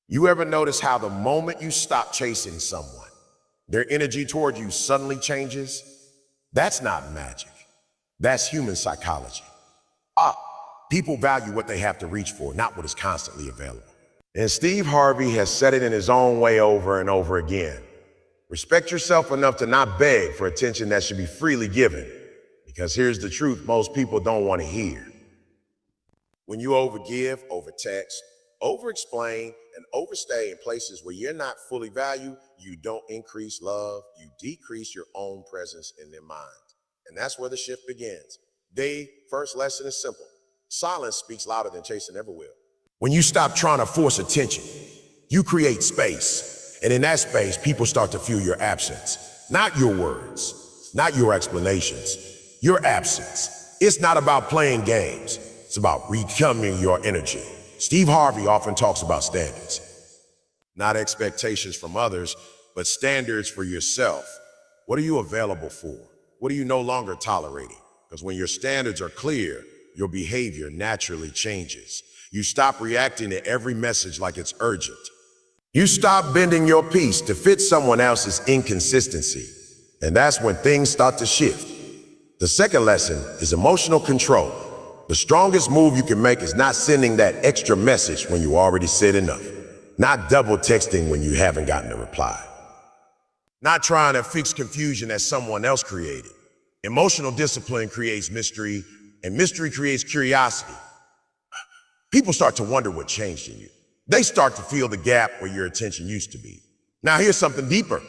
You ever notice how the moment you stop chasing someone, their energy toward you suddenly changes? That's not magic. That's human psychology. People value what they have to reach for, not what is constantly available. And Steve Harvey has said it in his own way over and over again. Respect yourself enough to not beg for attention that should be freely given. Because here's the truth most people don't want to hear. When you overgive, overtext, overexplain, and overstay in places where you're not fully valued, you don't increase love, you decrease your own presence in their minds. And that's where the shift begins. The first lesson is simple. Silence speaks louder than chasing ever will. When you stop trying to force attention, you create space. And in that space, people start to feel your absence. Not your words, not your explanations, your absence. It's not about playing games. It's about reclaiming your energy. Steve Harvey often talks about standards. Not expectations from others, but standards for yourself. What are you available for? What are you no longer tolerating? Because when your standards are clear, your behavior naturally changes. You stop reacting to every message like it's urgent. You stop bending your piece to fit someone else's inconsistency. And that's when things start to shift. The second lesson is emotional control. The strongest move you can make is not sending that extra message when you already said enough. Not double texting when you haven't gotten a reply. Not trying to fix confusion that someone else created. Emotional discipline creates mystery, and mystery creates curiosity. People start to wonder what changed in you. They start to feel the gap where your attention used to be. Now here's something deeper.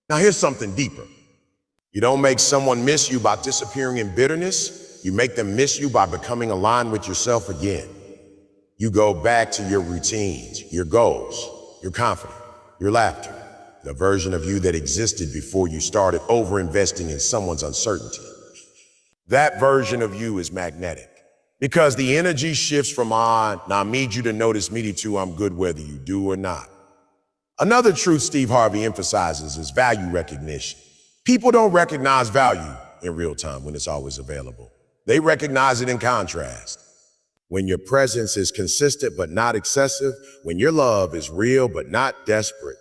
You don't make someone miss you by disappearing in bitterness. You make them miss you by becoming aligned with yourself again. You go back to your routines, your goals, your confidence, your laughter, the version of you that existed before you started over-investing in someone's uncertainty. That version of you is magnetic because the energy shifts from now I need you to notice me to I'm good whether you do or not. Another truth Steve Harvey emphasizes is value recognition. People don't recognize value in real time when it's always available. They recognize it in contrast. When your presence is consistent but not excessive, when your love is real but not desperate,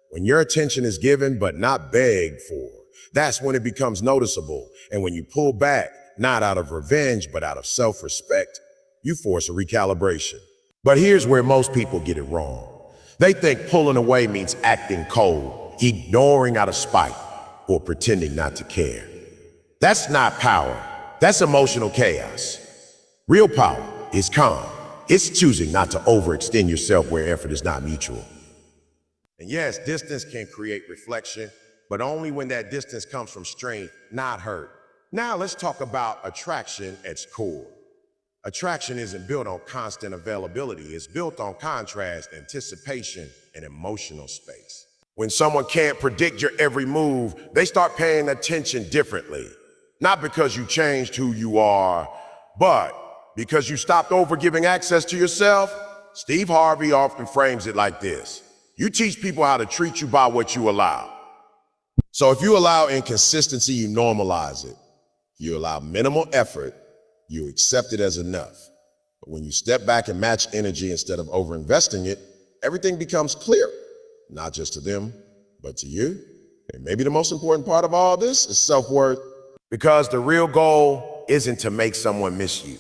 when your attention is given but not begged for, that's when it becomes noticeable. And when you pull back, not out of revenge, but out of self-respect, you force a recalibration. But here's where most people get it wrong. They think pulling away means acting cold, ignoring out of spite, or pretending not to care. That's not power. That's emotional chaos. Real power is calm. It's choosing not to overextend yourself where effort is not mutual. And yes, distance can create reflection, but only when that distance comes from strength, not hurt. Now let's talk about attraction at its core. Attraction isn't built on constant availability. It's built on contrast, anticipation, and emotional space. When someone can't predict your every move, they start paying attention differently. Not because you changed who you are, but because you stopped overgiving access to yourself. Steve Harvey often frames it like this. You teach people how to treat you by what you allow. So if you allow inconsistency, you normalize it. You allow minimal effort, you accept it as enough. But when you step back and match energy instead of overinvesting it, everything becomes clear, not just to them, but to you. And maybe the most important part of all this is self-worth, because the real goal isn't to make someone miss you.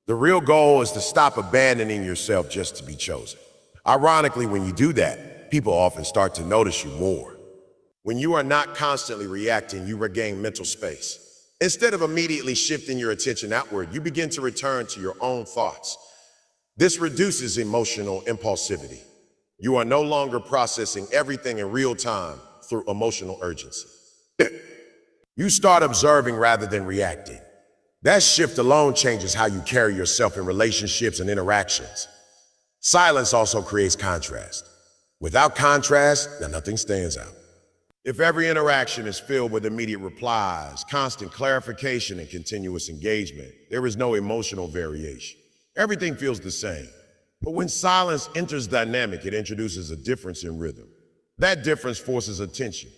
The real goal is to stop abandoning yourself just to be chosen. Ironically, when you do that, people often start to notice you more. When you are not constantly reacting, you regain mental space. Instead of immediately shifting your attention outward, you begin to return to your own thoughts. This reduces emotional impulsivity. You are no longer processing everything in real time through emotional urgency. You start observing rather than reacting. That shift alone changes how you carry yourself in relationships and interactions. Silence also creates contrast. Without contrast, nothing stands out. If every interaction is filled with immediate replies, constant clarification, and continuous engagement, there is no emotional variation. Everything feels the same. But when silence enters the dynamic, it introduces a difference in rhythm. That difference forces attention.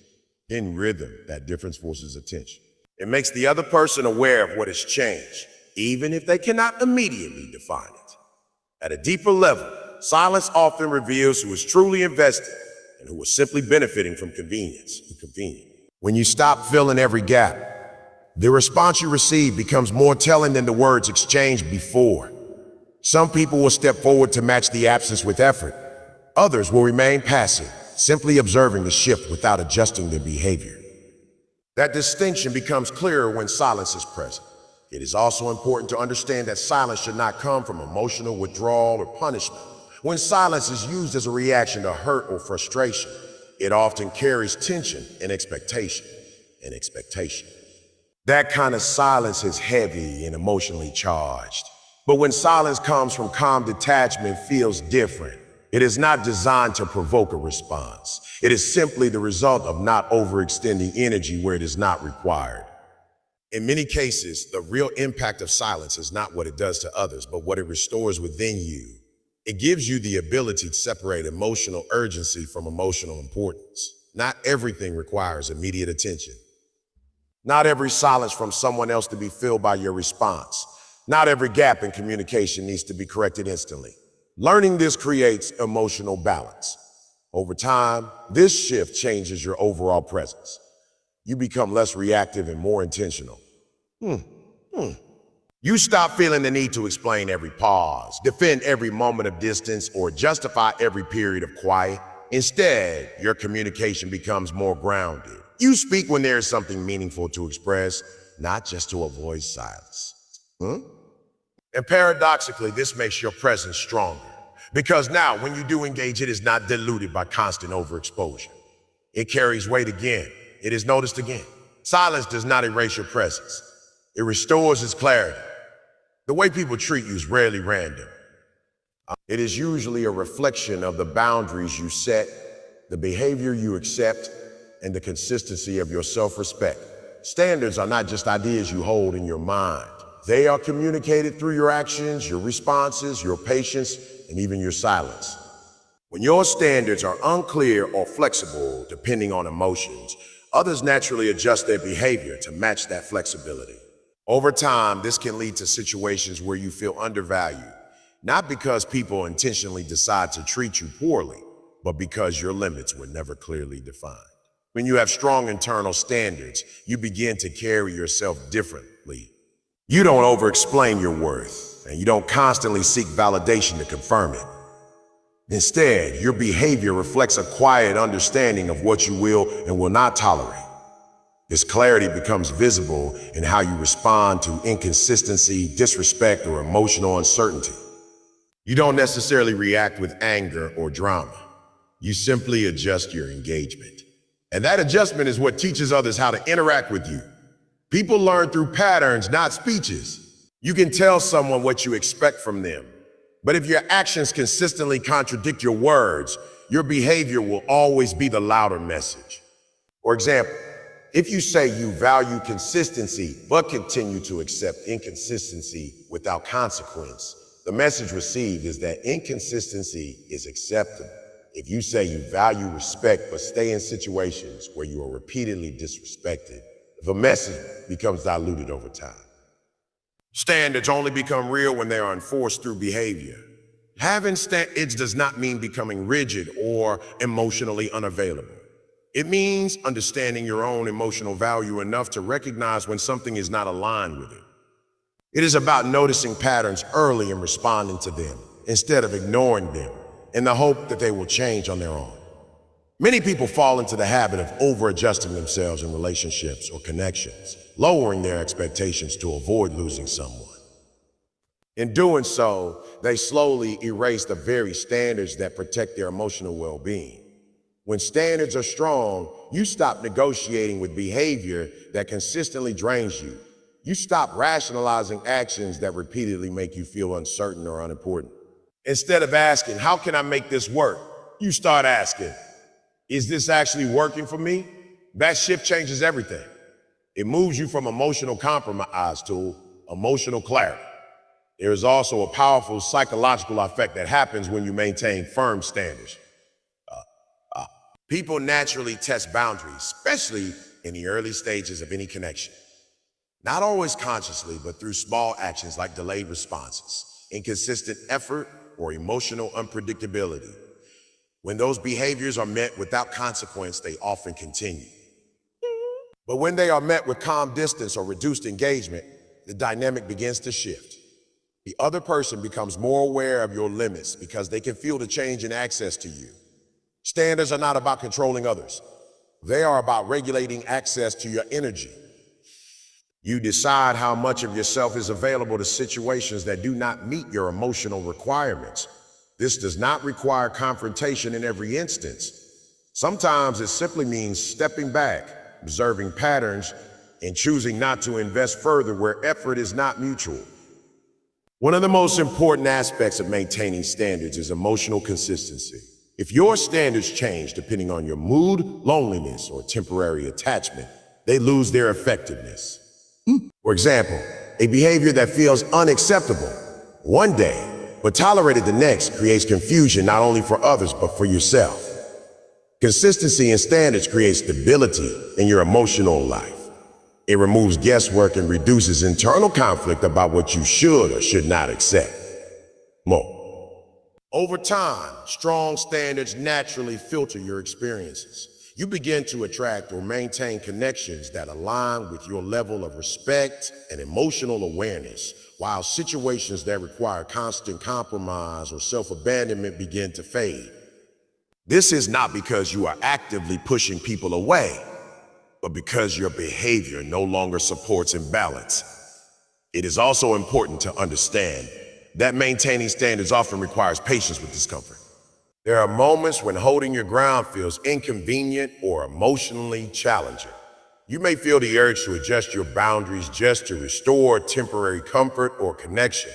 In rhythm, that difference forces attention. It makes the other person aware of what has changed, even if they cannot immediately define it. At a deeper level, silence often reveals who is truly invested and who is simply benefiting from convenience. When you stop filling every gap, the response you receive becomes more telling than the words exchanged before. Some people will step forward to match the absence with effort. Others will remain passive, simply observing the shift without adjusting their behavior. That distinction becomes clearer when silence is present. It is also important to understand that silence should not come from emotional withdrawal or punishment. When silence is used as a reaction to hurt or frustration, it often carries tension and expectation. That kind of silence is heavy and emotionally charged. But when silence comes from calm detachment, it feels different. It is not designed to provoke a response. It is simply the result of not overextending energy where it is not required. In many cases, the real impact of silence is not what it does to others, but what it restores within you. It gives you the ability to separate emotional urgency from emotional importance. Not everything requires immediate attention. Not every silence from someone else to be filled by your response. Not every gap in communication needs to be corrected instantly. Learning this creates emotional balance. Over time, this shift changes your overall presence. You become less reactive and more intentional. You stop feeling the need to explain every pause, defend every moment of distance, or justify every period of quiet. Instead, your communication becomes more grounded. You speak when there is something meaningful to express, not just to avoid silence. And paradoxically, this makes your presence stronger. Because now, when you do engage, it is not diluted by constant overexposure. It carries weight again. It is noticed again. Silence does not erase your presence. It restores its clarity. The way people treat you is rarely random. It is usually a reflection of the boundaries you set, the behavior you accept, and the consistency of your self-respect. Standards are not just ideas you hold in your mind. They are communicated through your actions, your responses, your patience, and even your silence. When your standards are unclear or flexible, depending on emotions, others naturally adjust their behavior to match that flexibility. Over time, this can lead to situations where you feel undervalued, not because people intentionally decide to treat you poorly, but because your limits were never clearly defined. When you have strong internal standards, you begin to carry yourself differently. You don't over-explain your worth, and you don't constantly seek validation to confirm it. Instead, your behavior reflects a quiet understanding of what you will and will not tolerate. This clarity becomes visible in how you respond to inconsistency, disrespect, or emotional uncertainty. You don't necessarily react with anger or drama. You simply adjust your engagement. And that adjustment is what teaches others how to interact with you. People learn through patterns, not speeches. You can tell someone what you expect from them. But if your actions consistently contradict your words, your behavior will always be the louder message. For example, if you say you value consistency but continue to accept inconsistency without consequence, the message received is that inconsistency is acceptable. If you say you value respect but stay in situations where you are repeatedly disrespected, the message becomes diluted over time. Standards only become real when they are enforced through behavior. Having standards does not mean becoming rigid or emotionally unavailable. It means understanding your own emotional value enough to recognize when something is not aligned with it. It is about noticing patterns early and responding to them, instead of ignoring them, in the hope that they will change on their own. Many people fall into the habit of over-adjusting themselves in relationships or connections, lowering their expectations to avoid losing someone. In doing so, they slowly erase the very standards that protect their emotional well-being. When standards are strong, you stop negotiating with behavior that consistently drains you. You stop rationalizing actions that repeatedly make you feel uncertain or unimportant. Instead of asking, how can I make this work? You start asking, is this actually working for me? That shift changes everything. It moves you from emotional compromise to emotional clarity. There is also a powerful psychological effect that happens when you maintain firm standards. People naturally test boundaries, especially in the early stages of any connection. Not always consciously, but through small actions like delayed responses, inconsistent effort, or emotional unpredictability. When those behaviors are met without consequence, they often continue. But when they are met with calm distance or reduced engagement, the dynamic begins to shift. The other person becomes more aware of your limits because they can feel the change in access to you. Standards are not about controlling others. They are about regulating access to your energy. You decide how much of yourself is available to situations that do not meet your emotional requirements. This does not require confrontation in every instance. Sometimes it simply means stepping back, observing patterns, and choosing not to invest further where effort is not mutual. One of the most important aspects of maintaining standards is emotional consistency. If your standards change depending on your mood, loneliness, or temporary attachment, they lose their effectiveness. For example, a behavior that feels unacceptable one day but tolerated the next creates confusion not only for others but for yourself. Consistency in standards creates stability in your emotional life. It removes guesswork and reduces internal conflict about what you should or should not accept. Over time, strong standards naturally filter your experiences. You begin to attract or maintain connections that align with your level of respect and emotional awareness, while situations that require constant compromise or self-abandonment begin to fade. This is not because you are actively pushing people away, but because your behavior no longer supports imbalance. It is also important to understand that maintaining standards often requires patience with discomfort. There are moments when holding your ground feels inconvenient or emotionally challenging. You may feel the urge to adjust your boundaries just to restore temporary comfort or connection.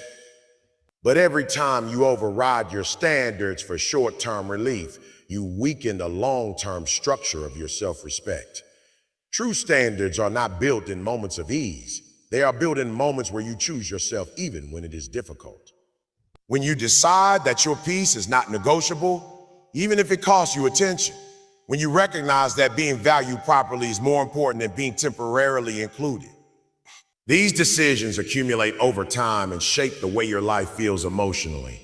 But every time you override your standards for short-term relief, you weaken the long-term structure of your self-respect. True standards are not built in moments of ease. They are built in moments where you choose yourself even when it is difficult. When you decide that your peace is not negotiable, even if it costs you attention. When you recognize that being valued properly is more important than being temporarily included. These decisions accumulate over time and shape the way your life feels emotionally.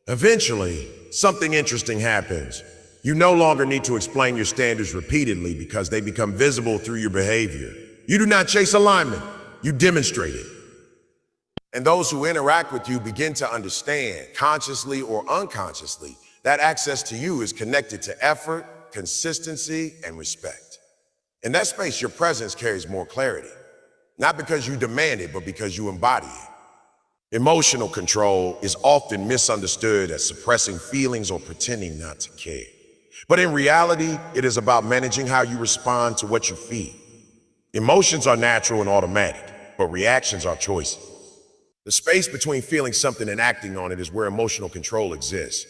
Eventually, something interesting happens. You no longer need to explain your standards repeatedly because they become visible through your behavior. You do not chase alignment, you demonstrate it. And those who interact with you begin to understand, consciously or unconsciously, that access to you is connected to effort, consistency, and respect. In that space, your presence carries more clarity, not because you demand it, but because you embody it. Emotional control is often misunderstood as suppressing feelings or pretending not to care. But in reality, it is about managing how you respond to what you feel. Emotions are natural and automatic, but reactions are choices. The space between feeling something and acting on it is where emotional control exists.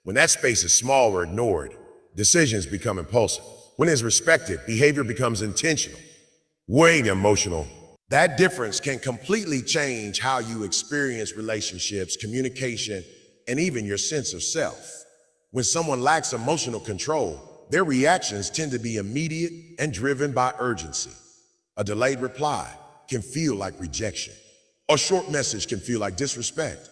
When that space is small or ignored, decisions become impulsive. When it's respected, behavior becomes intentional. When emotional, that difference can completely change how you experience relationships, communication, and even your sense of self. When someone lacks emotional control, their reactions tend to be immediate and driven by urgency. A delayed reply can feel like rejection. A short message can feel like disrespect.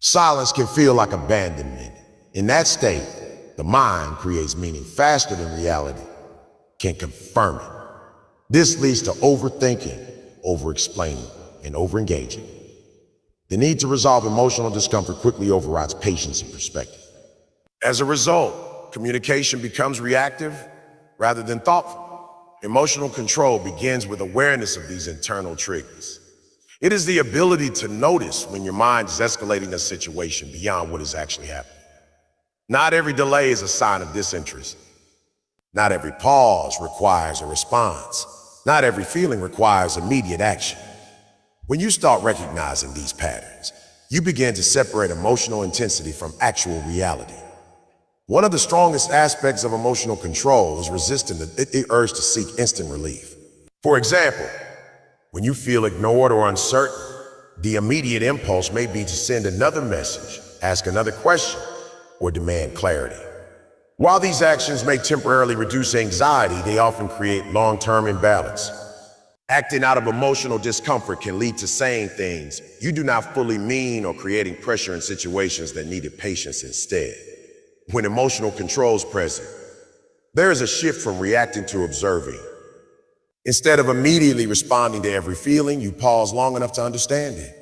Silence can feel like abandonment. In that state, the mind creates meaning faster than reality can confirm it. This leads to overthinking, over-explaining, and over-engaging. The need to resolve emotional discomfort quickly overrides patience and perspective. As a result, communication becomes reactive rather than thoughtful. Emotional control begins with awareness of these internal triggers. It is the ability to notice when your mind is escalating a situation beyond what is actually happening. Not every delay is a sign of disinterest. Not every pause requires a response. Not every feeling requires immediate action. When you start recognizing these patterns, you begin to separate emotional intensity from actual reality. One of the strongest aspects of emotional control is resisting the urge to seek instant relief. For example, when you feel ignored or uncertain, the immediate impulse may be to send another message, ask another question, or demand clarity. While these actions may temporarily reduce anxiety, they often create long-term imbalance. Acting out of emotional discomfort can lead to saying things you do not fully mean or creating pressure in situations that needed patience instead. When emotional control is present, there is a shift from reacting to observing. Instead of immediately responding to every feeling, you pause long enough to understand it.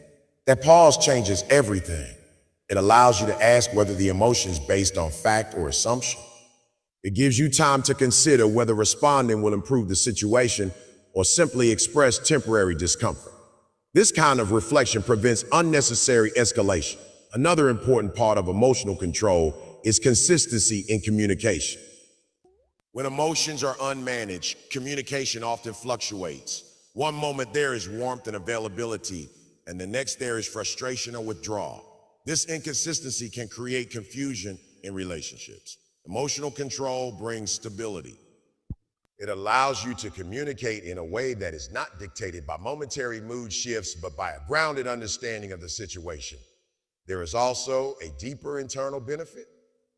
That pause changes everything. It allows you to ask whether the emotion is based on fact or assumption. It gives you time to consider whether responding will improve the situation or simply express temporary discomfort. This kind of reflection prevents unnecessary escalation. Another important part of emotional control is consistency in communication. When emotions are unmanaged, communication often fluctuates. One moment there is warmth and availability, and the next there is frustration or withdrawal. This inconsistency can create confusion in relationships. Emotional control brings stability. It allows you to communicate in a way that is not dictated by momentary mood shifts, but by a grounded understanding of the situation. There is also a deeper internal benefit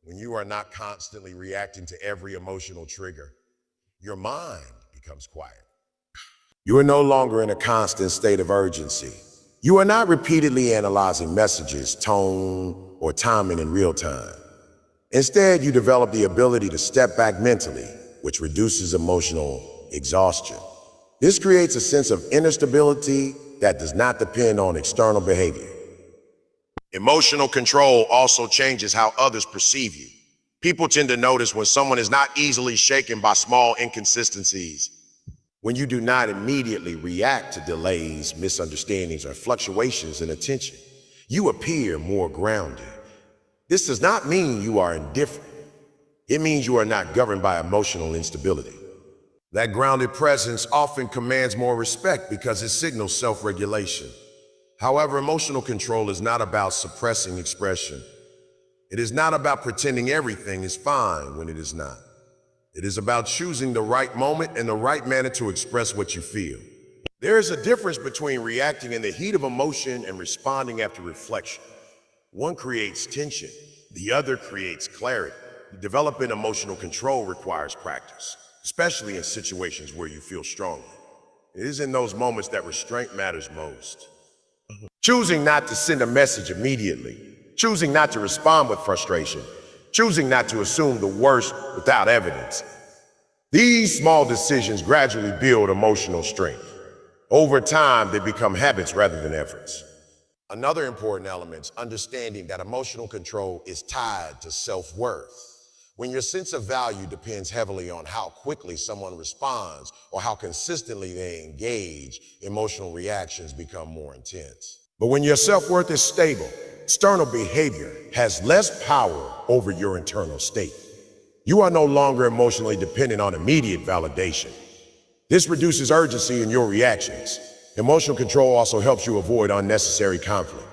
when you are not constantly reacting to every emotional trigger. Your mind becomes quiet. You are no longer in a constant state of urgency. You are not repeatedly analyzing messages, tone, or timing in real time. Instead, you develop the ability to step back mentally, which reduces emotional exhaustion. This creates a sense of inner stability that does not depend on external behavior. Emotional control also changes how others perceive you. People tend to notice when someone is not easily shaken by small inconsistencies. When you do not immediately react to delays, misunderstandings, or fluctuations in attention, you appear more grounded. This does not mean you are indifferent. It means you are not governed by emotional instability. That grounded presence often commands more respect because it signals self-regulation. However, emotional control is not about suppressing expression. It is not about pretending everything is fine when it is not. It is about choosing the right moment and the right manner to express what you feel. There is a difference between reacting in the heat of emotion and responding after reflection. One creates tension, the other creates clarity. Developing emotional control requires practice, especially in situations where you feel strongly. It is in those moments that restraint matters most. Choosing not to send a message immediately, choosing not to respond with frustration, choosing not to assume the worst without evidence. These small decisions gradually build emotional strength. Over time, they become habits rather than efforts. Another important element is understanding that emotional control is tied to self-worth. When your sense of value depends heavily on how quickly someone responds or how consistently they engage, emotional reactions become more intense. But when your self-worth is stable, external behavior has less power over your internal state. You are no longer emotionally dependent on immediate validation. This reduces urgency in your reactions. Emotional control also helps you avoid unnecessary conflict.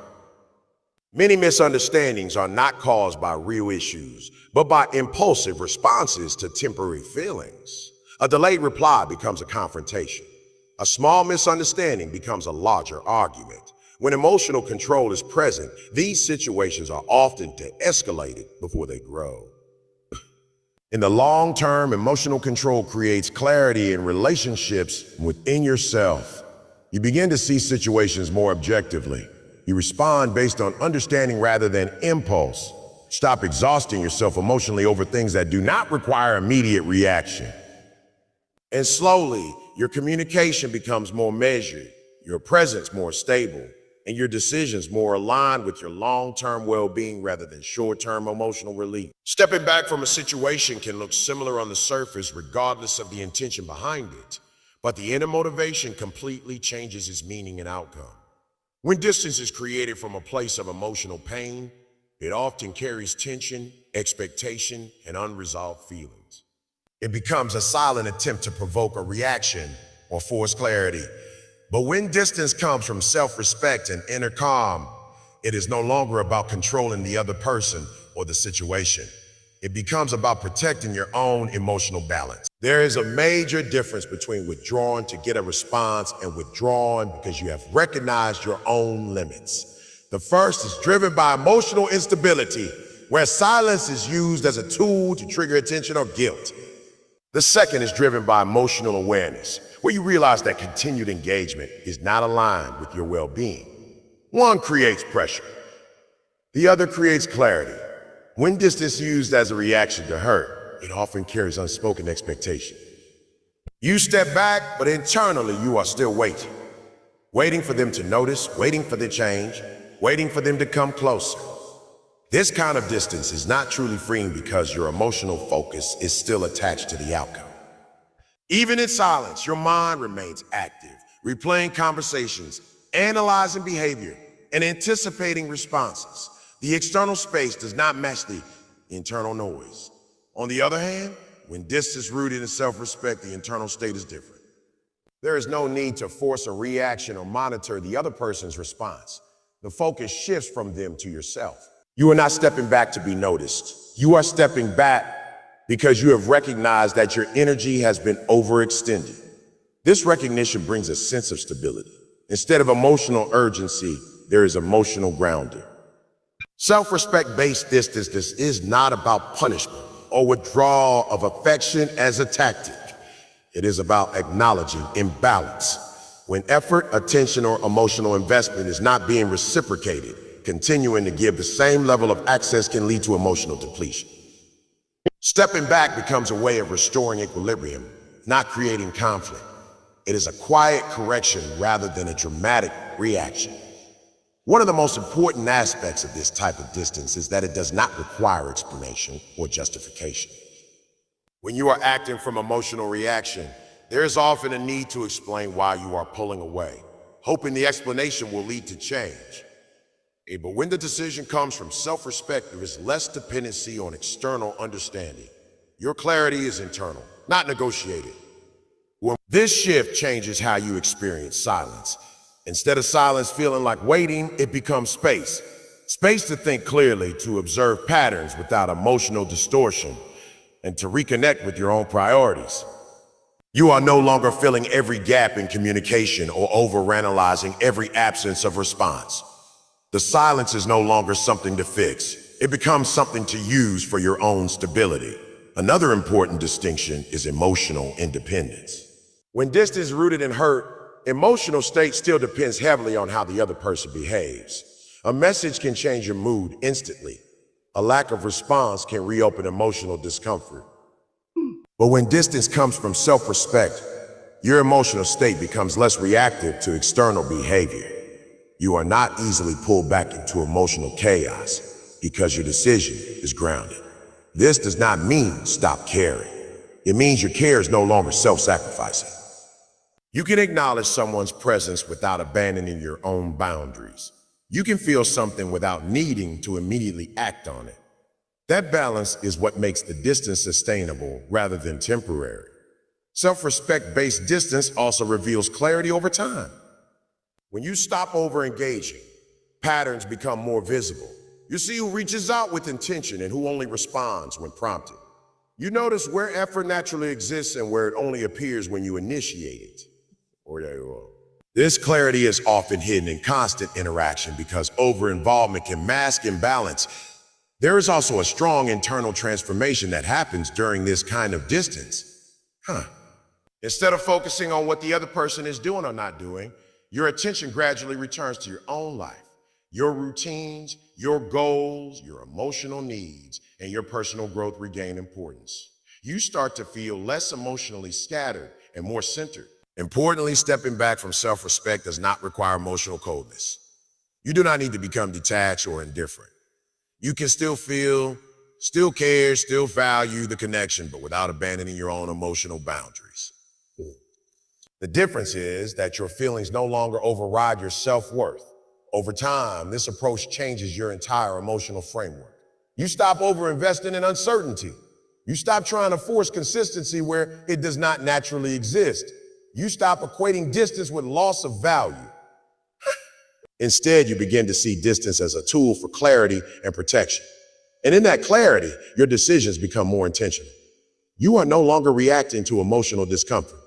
Many misunderstandings are not caused by real issues, but by impulsive responses to temporary feelings. A delayed reply becomes a confrontation. A small misunderstanding becomes a larger argument. When emotional control is present, these situations are often de-escalated before they grow. In the long term, emotional control creates clarity in relationships within yourself. You begin to see situations more objectively. You respond based on understanding rather than impulse. Stop exhausting yourself emotionally over things that do not require immediate reaction. And slowly, your communication becomes more measured, your presence more stable, and your decisions more aligned with your long-term well-being rather than short-term emotional relief. Stepping back from a situation can look similar on the surface regardless of the intention behind it, but the inner motivation completely changes its meaning and outcome. When distance is created from a place of emotional pain, it often carries tension, expectation, and unresolved feelings. It becomes a silent attempt to provoke a reaction or force clarity. But when distance comes from self-respect and inner calm, it is no longer about controlling the other person or the situation. It becomes about protecting your own emotional balance. There is a major difference between withdrawing to get a response and withdrawing because you have recognized your own limits. The first is driven by emotional instability, where silence is used as a tool to trigger attention or guilt. The second is driven by emotional awareness, where you realize that continued engagement is not aligned with your well-being. One creates pressure. The other creates clarity. When distance is used as a reaction to hurt, it often carries unspoken expectation. You step back, but internally you are still waiting. Waiting for them to notice, waiting for the change, waiting for them to come closer. This kind of distance is not truly freeing because your emotional focus is still attached to the outcome. Even in silence, your mind remains active, replaying conversations, analyzing behavior, and anticipating responses. The external space does not match the internal noise. On the other hand, when distance is rooted in self-respect, the internal state is different. There is no need to force a reaction or monitor the other person's response. The focus shifts from them to yourself. You are not stepping back to be noticed. You are stepping back because you have recognized that your energy has been overextended. This recognition brings a sense of stability. Instead of emotional urgency, there is emotional grounding. Self-respect-based distance is not about punishment or withdrawal of affection as a tactic. It is about acknowledging imbalance. When effort, attention, or emotional investment is not being reciprocated, continuing to give the same level of access can lead to emotional depletion. Stepping back becomes a way of restoring equilibrium, not creating conflict. It is a quiet correction rather than a dramatic reaction. One of the most important aspects of this type of distance is that it does not require explanation or justification. When you are acting from emotional reaction, there is often a need to explain why you are pulling away, hoping the explanation will lead to change. But when the decision comes from self-respect, there is less dependency on external understanding. Your clarity is internal, not negotiated. This shift changes how you experience silence. Instead of silence feeling like waiting, it becomes space. Space to think clearly, to observe patterns without emotional distortion, and to reconnect with your own priorities. You are no longer filling every gap in communication or overanalyzing every absence of response. The silence is no longer something to fix. It becomes something to use for your own stability. Another important distinction is emotional independence. When distance is rooted in hurt, emotional state still depends heavily on how the other person behaves. A message can change your mood instantly. A lack of response can reopen emotional discomfort. But when distance comes from self-respect, your emotional state becomes less reactive to external behavior. You are not easily pulled back into emotional chaos because your decision is grounded. This does not mean stop caring. It means your care is no longer self-sacrificing. You can acknowledge someone's presence without abandoning your own boundaries. You can feel something without needing to immediately act on it. That balance is what makes the distance sustainable rather than temporary. Self-respect-based distance also reveals clarity over time. When you stop over-engaging, patterns become more visible. You see who reaches out with intention and who only responds when prompted. You notice where effort naturally exists and where it only appears when you initiate it. This clarity is often hidden in constant interaction because over-involvement can mask imbalance. There is also a strong internal transformation that happens during this kind of distance. Instead of focusing on what the other person is doing or not doing, your attention gradually returns to your own life, your routines, your goals, your emotional needs, and your personal growth regain importance. You start to feel less emotionally scattered and more centered. Importantly, stepping back from self-respect does not require emotional coldness. You do not need to become detached or indifferent. You can still feel, still care, still value the connection, but without abandoning your own emotional boundaries. The difference is that your feelings no longer override your self-worth. Over time, this approach changes your entire emotional framework. You stop over-investing in uncertainty. You stop trying to force consistency where it does not naturally exist. You stop equating distance with loss of value. Instead, you begin to see distance as a tool for clarity and protection. And in that clarity, your decisions become more intentional. You are no longer reacting to emotional discomfort.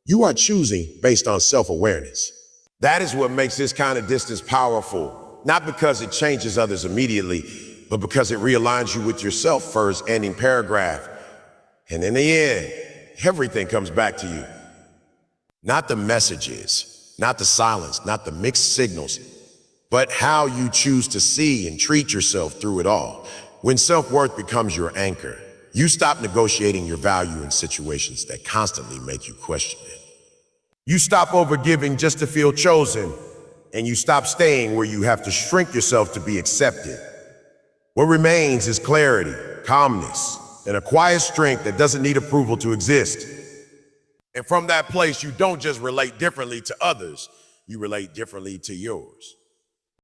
You are choosing based on self-awareness. That is what makes this kind of distance powerful, not because it changes others immediately, but because it realigns you with yourself first, ending paragraph. And in the end, everything comes back to you. Not the messages, not the silence, not the mixed signals, but how you choose to see and treat yourself through it all. When self-worth becomes your anchor, you stop negotiating your value in situations that constantly make you question it. You stop overgiving just to feel chosen, and you stop staying where you have to shrink yourself to be accepted. What remains is clarity, calmness, and a quiet strength that doesn't need approval to exist. And from that place, you don't just relate differently to others, you relate differently to yours.